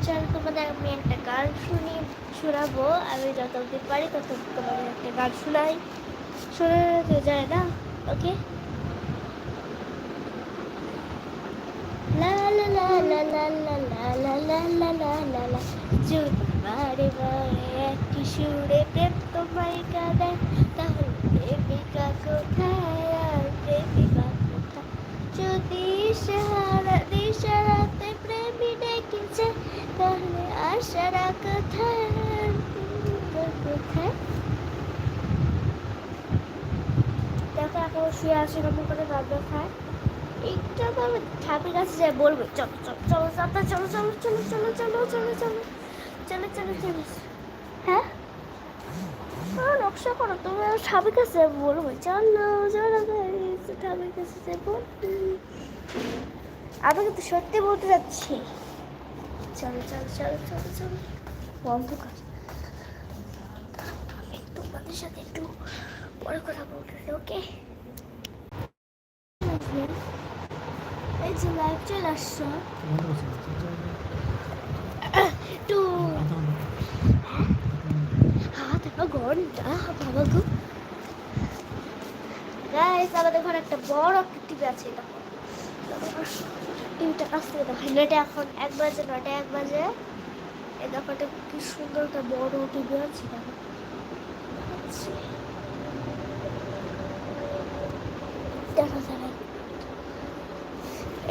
চল তোমাদের আমি একটা গান শোনাবো। আমি যত অব্দি পারি তত তোমাদের একটা গান শোনাই। শোনানো যায় না? ওকে। লা লা লা লা লা লা লা লা লা লা লা লা লা যদি বারে বারে একই সুরে প্রেম তোমায় কাঁদায়, তাহলে প্রেমিকা কোথায় আর প্রেমিকা কোথায়? যদি দিশারাতে প্রেমী ডেকেছে, তাহলে আশারা কোথায় আর প্রেমিকা কোথায়? দেখো এখন শুয়ে আসে কেমন করে গান খায়। এইটা তো আমি ঠাকুর কাছে যাই বলবো, চলো চলো চলো চলো চলো চলো চলো চলো চলো চলো চলো চলো চলো। হ্যাঁ নকশা করো তুমি, ঠাকুর কাছে বলবো চলো চলো ঠাকুর কাছে যাবো। আমি কিন্তু সত্যি বলতে যাচ্ছি, চলো চলো চলো চলো চলো। বন্ধ কর, আমি তোমাদের সাথে একটু পরে কথা বলতেছি। ওকে, এই যে লাইভ চলে আসছো একটু হাত ঘন্টা বাবা গো। গাইস আমাদের ঘরে একটা বড় একটা টিভি আছে, দেখো টিভিটা কাছ থেকে দেখো। নেটে এখন 1 বাজে, 9টা 1 বাজে। এই দেখো এটা কি সুন্দর একটা বড় টিভি আছে, দেখো দেখা যায়।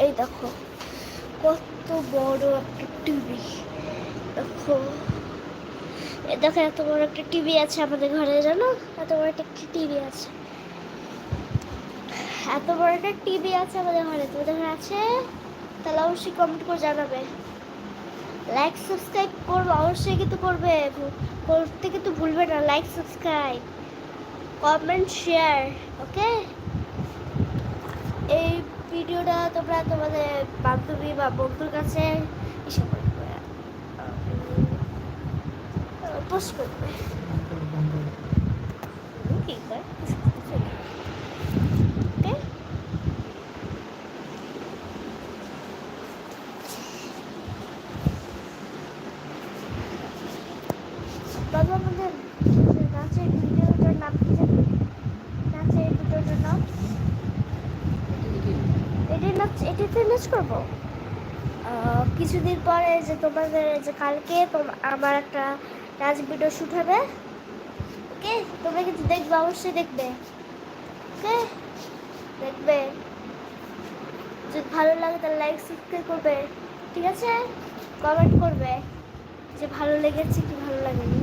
এই দেখো কত বড় একটা টিভি, দেখো এই দেখো এত বড় একটা টিভি আছে আমাদের ঘরে, জানো এত বড় একটা টিভি আছে, এত বড় একটা টিভি আছে আমাদের ঘরে। তোমাদের ঘরে আছে? তাহলে অবশ্যই কমেন্ট করে জানাবে। লাইক সাবস্ক্রাইব করবো অবশ্যই, কিন্তু করতে কিন্তু ভুলবে না। Like subscribe comment share. Okay, এই ভিডিওটা তোমরা তোমাদের বান্ধবী বা বন্ধুর কাছে এসে করবে, পোস্ট করবে। বাবা আমাদের নাচের ভিডিওটার নাম কি জানি? নাচের ভিডিওটার নাম এটিতে নাচ করবো কিছুদিন পরে। যে তোমাদের যে কালকে আমার একটা নাচ ভিডিও শ্যুট হবে। ওকে, তোমরা কিন্তু দেখবে, অবশ্যই দেখবে। ওকে, দেখবে। যদি ভালো লাগে তাহলে লাইক সাবস্ক্রাইব করবে, ঠিক আছে? কমেন্ট করবে যে ভালো লেগেছে কি ভালো লাগেনি।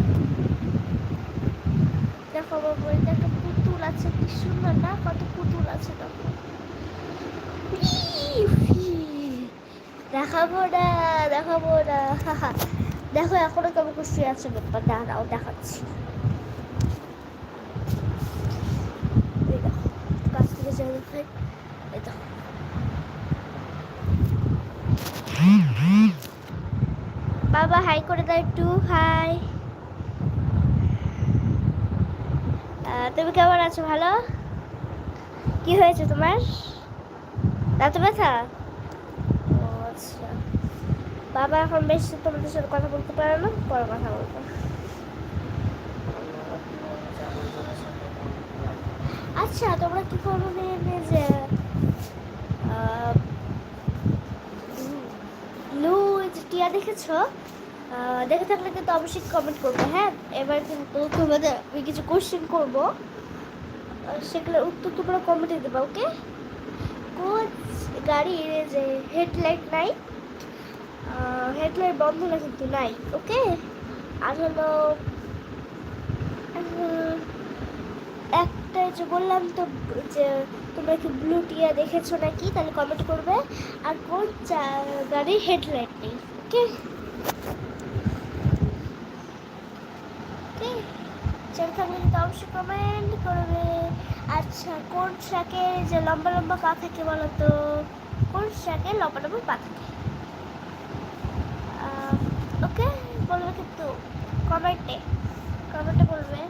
দেখো আমার বইতে একটা পুতুল আছে, কি সুন্দর না? কত পুতুল আছে দেখো। দেখাবো না দেখাবো না দেখো এখনো কেমন খুশি আছে ব্যাপার, দাঁড়াও দেখাচ্ছি। এই দেখো কাছ থেকে যাই দেখাই, এই দেখো বাবা হাই করে দাও একটু, হাই। তুমি কেমন আছো? ভালো? কি হয়েছে তোমার? দাঁতে ব্যথা? ও আচ্ছা, বাবা এখন বেশি তোমাদের সাথে কথা বলতে পারে না, পরে কথা বলবো। আচ্ছা তোমরা কি কোনোদিন যে ব্লু টিয়া দেখেছো? দেখে থাকলে কিন্তু অবশ্যই কমেন্ট করবে। হ্যাঁ, এবার কিন্তু তোমাদের আমি কিছু কোশ্চেন করবো, সেগুলোর উত্তর তোমরা কমেন্টে দেবা। ওকে, কোন গাড়ির যে হেডলাইট নাই, হেডলাইট বন্ধ না কিন্তু নাই। ওকে, আর হলো একটা যে বললাম তো যে তোমরা কি ব্লু টিয়া দেখেছো নাকি, তাহলে কমেন্ট করবে। আর কোন গাড়ির হেডলাইট নেই। ওকে ওকে, চল থাকলে কিন্তু অবশ্যই কমেন্ট করবে। আচ্ছা, কোন শাকে যে লম্বা লম্বা পা থাকে বলো তো? কোন শাকে লম্বা লম্বা পা থাকে? ওকে, বলবে কিন্তু কমেন্টে বলবে।